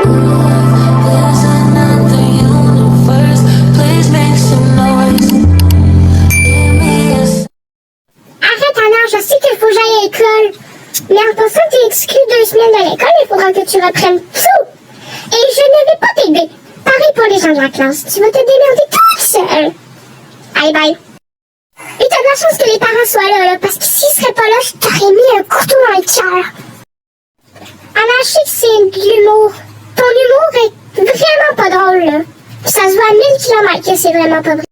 There's another universe. Please make some noise. Give me a Arrête, Anna, je sais qu'il faut que j'aille à l'école. Mais en passant, t'es exclu 2 semaines de l'école, il faudra que tu reprennes tout. Et je ne vais pas t'aider. Pareil pour les gens de la classe. Tu vas te démerder toute seule. Allez, bye. Et t'as de la chance que les parents soient là, parce que s'ils seraient pas là, je t'aurais mis un couteau dans le cœur. Anna, je sais que c'est de l'humour. Ton humour est vraiment pas drôle, là. Ça se voit à 1000 km que c'est vraiment pas vrai.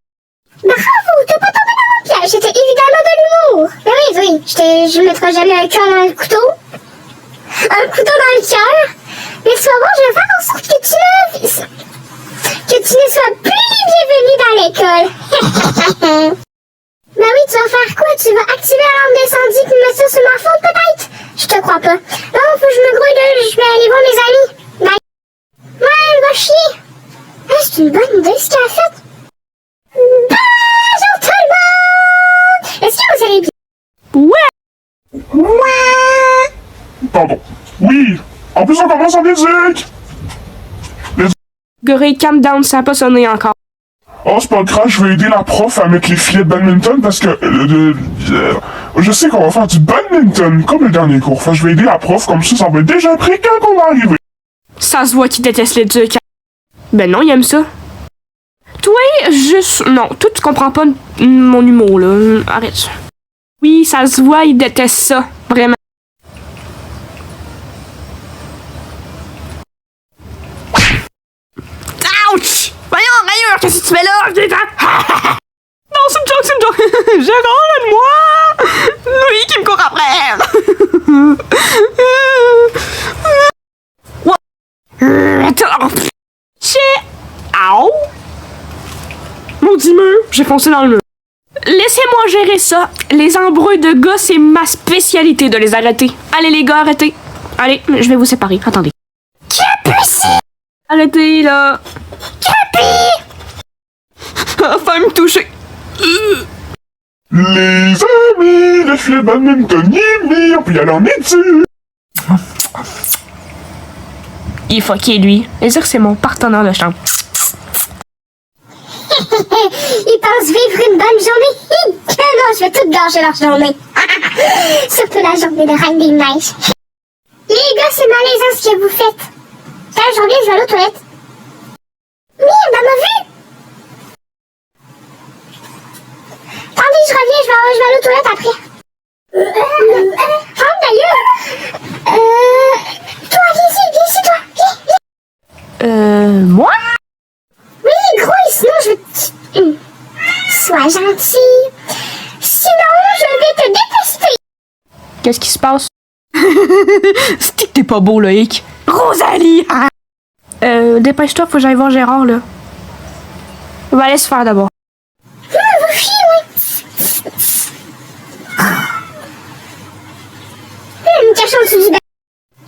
Bravo, t'as pas tombé dans mon piège, c'était évidemment de l'humour. Mais oui, je mettrai jamais un cœur dans le couteau. Un couteau dans le cœur. Mais tu vas voir, je vais faire en sorte que tu ne sois plus bienvenue dans l'école. Ben oui, tu vas faire quoi? Tu vas activer l'alarme d'incendie puis mettre ça sur ma faute, peut-être? Je te crois pas. Non, faut que je me grouille là, je vais aller voir mes amis. Bye. Ouais, va chier. Ah, c'est une bonne idée ce qu'elle a fait. Bonjour tout le monde! Est-ce que vous allez bien? Ouais! Ouais! Pardon. Oui! En plus, on commence en musique! Gorille, calm down, ça a pas sonné encore. Oh, c'est pas grave, je vais aider la prof à mettre les filets de badminton parce que... je sais qu'on va faire du badminton comme le dernier cours. Enfin, je vais aider la prof, comme ça va être déjà prêt quand on va arriver. Ça se voit qu'il déteste l'éduc. Ben non, il aime ça. Toi, juste... Non, toi, tu comprends pas mon humour, là. Arrête. Oui, ça se voit, il déteste ça. Vraiment. Ouch! Voyons, qu'est-ce que tu fais là? Non, c'est une joke. Gérard, aide-moi! Lui qui me court après. Ow! Maudit mur, j'ai foncé dans le mur. Laissez-moi gérer ça. Les embrouilles de gars, c'est ma spécialité de les arrêter. Allez les gars, arrêtez. Allez, je vais vous séparer. Attendez. Capucine! Arrêtez là. Capi! Enfin me toucher. Les amis, les filets de badminton, yimi, on peut y aller en études! Il est fucké, lui. Et dire que c'est mon partenaire de chambre. Ils pensent vivre une bonne journée. Non, je vais tout gâcher leur journée. Surtout la journée de Reine des Neiges. Les gars, c'est malaisant ce que vous faites. Quand je reviens, je vais aller aux toilettes. Merde, elle m'a vu! Attendez, je reviens, je vais aller aux toilettes après. Ferme d'ailleurs! Toi, viens ici, toi, viens. Moi? Oui, gros, sinon je vais te... Sois gentil. Sinon, je vais te détester. Qu'est-ce qui se passe? C'est que t'es pas beau, Loïc. Rosalie! Dépêche-toi, faut que j'aille voir Gérard, là. On va aller se faire d'abord. Va chier, oui. Cachons en dessous du bain.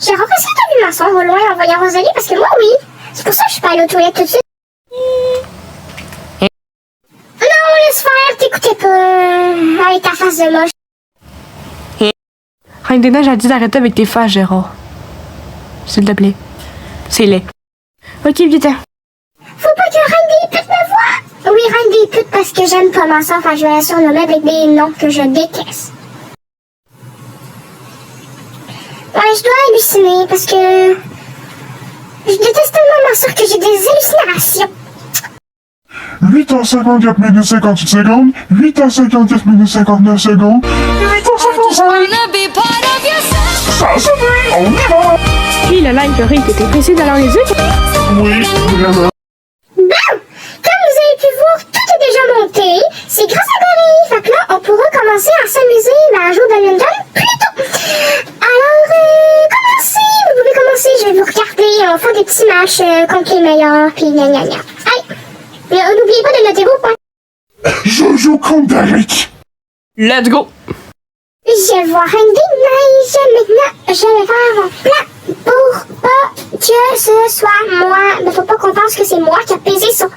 Gérard, est-ce que t'as vu ma soeur au loin en voyant Rosalie? Parce que moi, oui. C'est pour ça que je suis pas allée aux toilettes tout de suite. Non, laisse faire, t'écoutais pas. Avec ta face de moche. Reine des Neiges a dit d'arrêter avec tes faces, Gérard. S'il te plaît. C'est laid. Ok, vite. Faut pas que Reine des putes me voie. Oui, Reine des putes, parce que j'aime pas ma soeur, enfin, je vais la surnommer avec des noms que je déteste. Ouais, je dois halluciner, parce que... Je déteste tellement ma soeur que j'ai des hallucinations. 8h54 minutes 58 secondes, 8h54 minutes 59 secondes, 8h55! Ça a sonné, on y va! Puis le live de Rick était pressé d'aller en musique. Oui, vraiment. Bon! Comme vous avez pu voir, tout est déjà monté. C'est grâce à Gorille. Fait que là, on pourra commencer à s'amuser à jouer au badminton plus tôt. Alors, commencez! Vous pouvez commencer, je vais vous regarder. On fait des petits matchs contre les meilleurs, puis gna gna gna. Allez! N'oubliez pas de noter vos points. Je joue contre Derek. Let's go! Je vois Reine des Neiges. Maintenant, je vais faire un plan pour pas que ce soit moi. Il ne faut pas qu'on pense que c'est moi qui a pesé sur...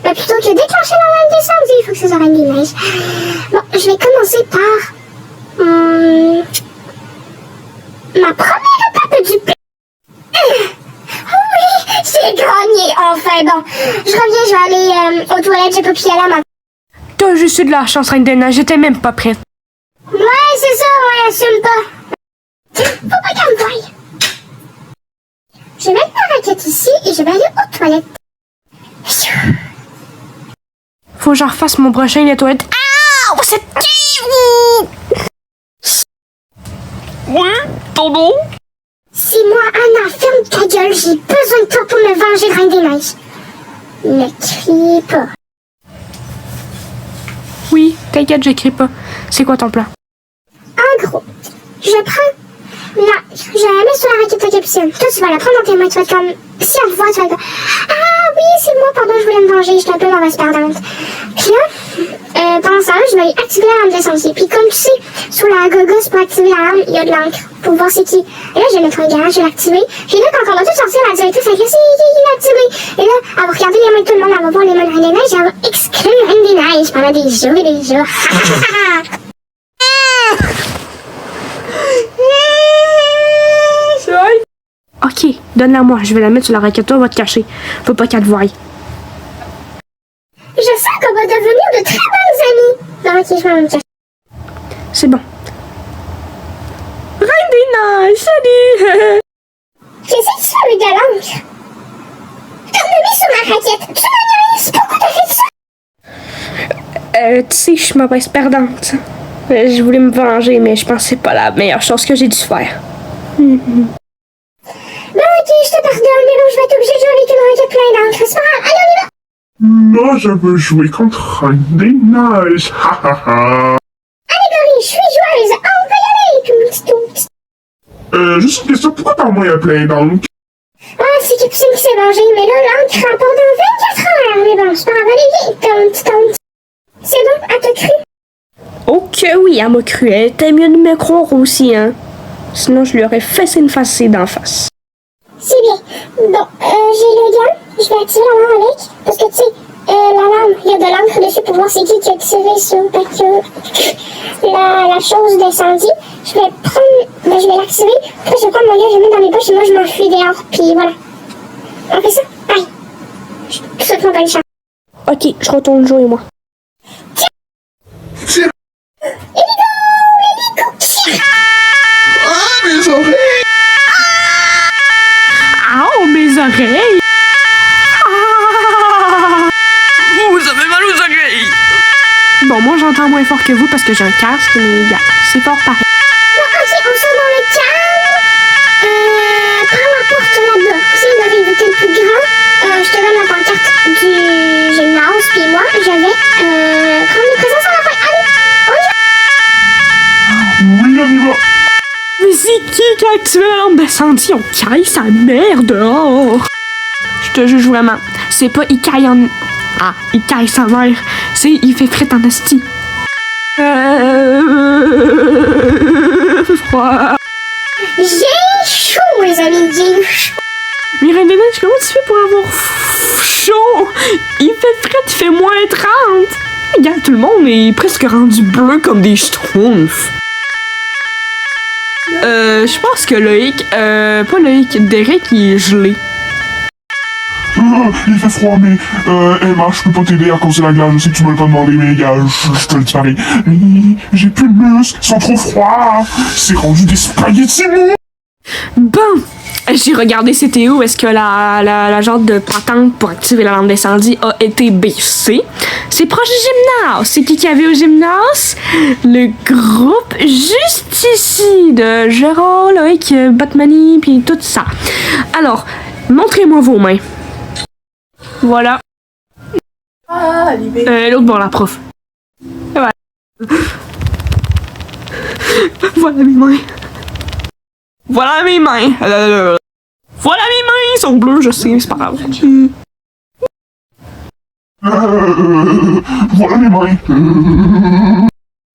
Mais plutôt que déclencher l'alarme d'incendie, il faut que ce soit Reine des Neiges. Bon, je vais commencer par... ma première étape du plan. Oui, J'ai gagné, enfin, bon. Je reviens, je vais aller aux toilettes, j'ai pas pu y aller à ma... T'as juste eu de la chance, Reine des Neiges, j'étais même pas prête. Ouais, c'est ça, ouais, assume pas. Faut pas qu'elle me voie. Je vais mettre ma raquette ici et je vais aller aux toilettes. Faut que je refasse mon prochain nettoyage. Ah! C'est qui? Oui, tonton? C'est moi, Anna, ferme ta gueule, j'ai besoin de toi pour me venger de Reine des Neiges. Ne criez pas. Oui, t'inquiète, j'écris pas. C'est quoi ton plan? En gros, je prends là, je la mets sur la raquette à capucine. Toi, tu vas la prendre dans tes mains, tu vas être comme, si elle te voit, tu vas être comme, ah oui, c'est moi, pardon, je voulais me venger, j'étais un peu mauvaise perdante. Puis là, pendant ça, je vais activer la lampe d'incendie. Puis comme tu sais, sur la gogosse pour activer la lampe, il y a de l'encre pour voir c'est qui. Et là, je vais mettre un gage, je vais l'activer. Puis là, quand on va tout sortir, la directrice, elle fait, il est activé. Et là, elle va regarder les mains de tout le monde, elle va voir les mains de Reine des Neiges, et elle va exclure Reine des Neiges pendant des jours et des jours. Ok, donne-la moi, je vais la mettre sur la raquette, toi, va te cacher. Faut pas qu'elle te voie. Je sens qu'on va devenir de très bonnes amies. Non, ok, je vais me cacher. C'est bon. Reine des Neiges, salut! Qu'est-ce que tu fais avec de l'encre? T'en as mis sur ma raquette. Tu m'as niaise. Pourquoi t'as fait ça? Tu sais, je suis mauvaise perdante. Je voulais me venger, mais je pense que c'est pas la meilleure chose que j'ai dû faire. Bon, ok, je te pardonne, mais bon, je vais être obligée de jouer avec une raquette pleine d'encre. C'est pas grave. Allez, on y va. Moi, je veux jouer contre Reine des Neiges. Ha ha ha. Allégorie, je suis joueuse. On peut y aller. Tout. Juste une question, pourquoi par moi il y a plein d'encre? Ah, c'est Capucine qui s'est vengée, mais là, l'encre rapporte dans 24 heures. Mais bon, c'est pas grave. Allez, vite, tente. C'est bon, elle t'a cru? Oh que oui, elle m'a cru. Elle était mieux de me croire aussi, hein. Sinon, je lui aurais fessé une facée d'en face. C'est bien. Bon, j'ai le gant. Je vais activer la lampe avec. Parce que, tu sais, la lampe, il y a de l'encre dessus pour voir c'est qui a activé ça. La chose d'incendie. Je vais l'activer. Après, je vais prendre mon gars, je vais le mettre dans mes poches et moi, je m'enfuis dehors. Puis voilà. On fait ça? Bye. Je te souhaite une bonne chance. Ok, je retourne jouer, moi. Tiens. Hélico, Ah, mes oreilles! Oh, mes oreilles! Ah! Vous avez mal aux oreilles! Bon, moi, j'entends moins fort que vous parce que j'ai un casque, mais gars, c'est fort pareil. Bon, ok, on sort dans le calme. Prends la porte là-bas. C'est le rive qui est le plus grand. Je te donne la pancarte du gymnase, puis moi, je vais prendre les présences à la fin. Allez, on y va. Oui, on y va. Mais c'est qui a activé la lampe d'incendie? On caille sa mère dehors! Je te juge vraiment. C'est pas il caille en... Ah, il caille sa mère. C'est il fait frette en asti. Froid. J'ai chaud, les amis, j'ai chaud. Mais Reine des Neiges, comment tu fais pour avoir chaud? Il fait frette, il fait moins 30. Regarde, tout le monde est presque rendu bleu comme des schtroumpfs. Je pense que Loïc, pas Loïc, Derek, il est gelé. Il fait froid, mais Emma, je peux pas t'aider à cause de la glace. Je sais que tu me l'as pas demandé, mais gars, je te le dis pareil. J'ai plus de muscles, ils sont trop froids. C'est rendu des spaghettis mous. Bon, j'ai regardé c'était où est-ce que la genre de patente pour activer la lampe d'incendie a été baissée. C'est proche du gymnase. C'est qui avait au gymnase? Le groupe juste ici de Gérard, Loïc, Batmani, puis tout ça. Alors, montrez-moi vos mains. Voilà. L'autre bord, la prof. Voilà. Voilà mes mains. Voilà mes mains. Voilà mes mains, ils sont bleus, je sais, c'est pas grave. Voilà mes mains.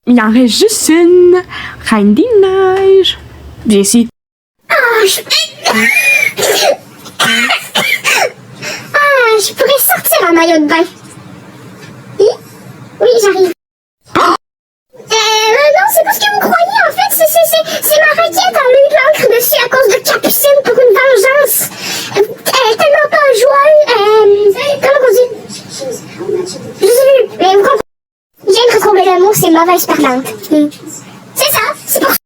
Il en reste juste une. Reine des Neiges. Viens ici. Je pourrais sortir un maillot de bain. Oui, j'arrive. Non, c'est pas ce que vous croyez, en fait. C'est ma raquette. Elle a eu de l'encre dessus à cause de Capucine pour une vengeance. Elle est tellement pas joueuse une mauvaise perdante. C'est ça, c'est pour ça.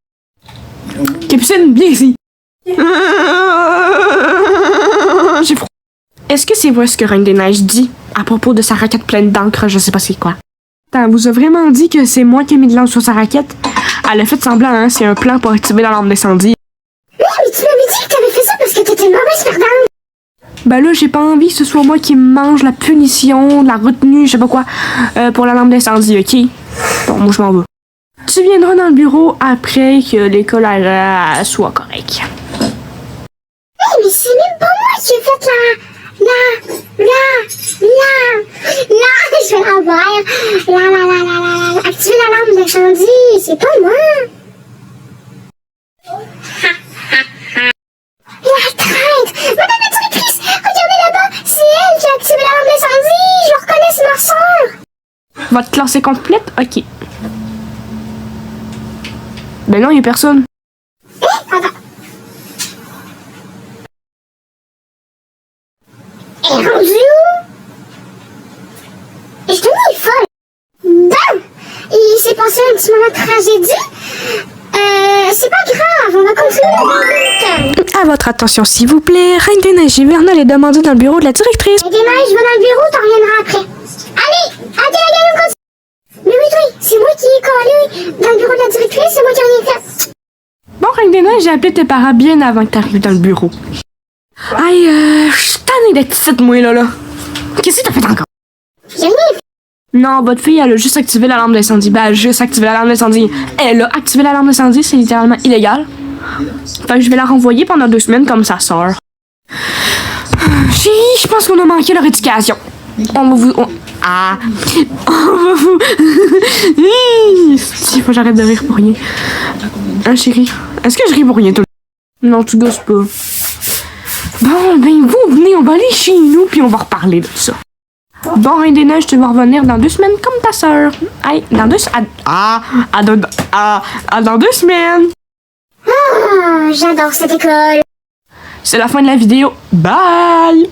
Capucine, viens ici. J'ai froid. Est-ce que c'est vrai ce que Reine des Neiges dit à propos de sa raquette pleine d'encre, je sais pas c'est quoi? Attends, vous a vraiment dit que c'est moi qui ai mis de l'encre sur sa raquette? Elle a fait semblant, hein, c'est un plan pour activer la lampe d'incendie. Oui, mais tu m'avais dit que t'avais fait ça parce que t'étais une mauvaise perdante. Ben là, j'ai pas envie que ce soit moi qui mange la punition, la retenue, je sais pas quoi, pour la lampe d'incendie, ok? Bon, moi je m'en vais. Tu viendras dans le bureau après que l'école soit correcte. Hey, mais c'est même pas moi qui ai fait je vais la voir. Activer la lampe d'incendie, c'est pas moi. La traite! Madame la directrice, regardez là-bas, c'est elle qui a activé la lampe d'incendie. Je reconnais, c'est ma soeur. Votre classe est complète? Ok. Ben non, y a personne. Attends. Elle est rendue où? Je te dis folle. Bon, il s'est passé un petit moment de tragédie. C'est pas grave, on va continuer le but. À votre attention, s'il vous plaît, Reine des Neiges hivernales est demandée dans le bureau de la directrice. Des neiges, je vais dans le bureau, t'en reviendras après. Allez, on continue. Mais oui, c'est moi qui ai collé dans le bureau de la directrice, c'est moi qui ai rien fait. Bon, Reine des Neiges, j'ai appelé tes parents bien avant que t'arrives dans le bureau. Aïe, je suis tannée d'être petite, moi, là. Qu'est-ce que t'as fait encore? J'ai rien fait. Non, votre fille, elle a juste activé la lampe d'incendie. Ben, elle a juste activé la lampe d'incendie. Elle a activé la lampe d'incendie, c'est littéralement illégal. Fait que je vais la renvoyer pendant 2 semaines comme sa sœur. Chérie, je pense qu'on a manqué leur éducation. On va vous... On va vous... Il faut que j'arrête de rire pour rien. Hein, chérie? Est-ce que je ris pour rien, toi? Non, tu gosses pas. Bon, ben vous, venez, on va aller chez nous, puis on va reparler de ça. Bon, Reine des Neiges, tu vas revenir dans 2 semaines comme ta sœur. Hey, dans 2 semaines. Dans 2 semaines. Oh, j'adore cette école. C'est la fin de la vidéo. Bye!